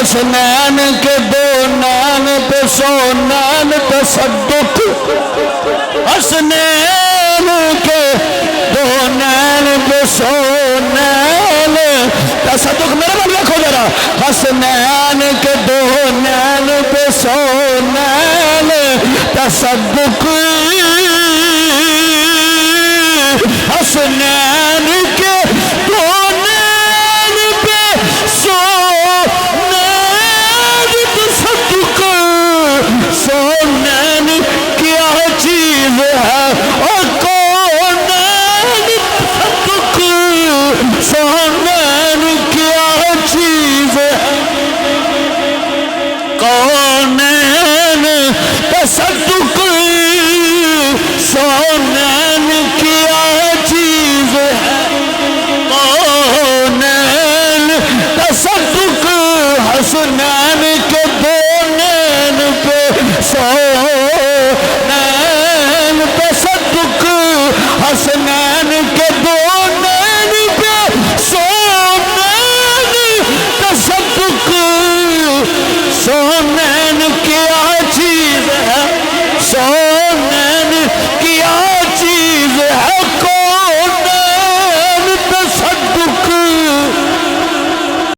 حسنین کے دو نین پہ سونین تصدق حسنین کے دو نین پہ سونین تصدق میرے بل دیکھو ذرا حسنین کے دو نین پہ سونین تصدق حسنین کے دو نین پہ سونین تصدق سونین کیا چیز ہے اور کونین تصدق سونین کیا چیز ہے کونین تصدق سونین کیا چیز ہے کونین تصدق حسنین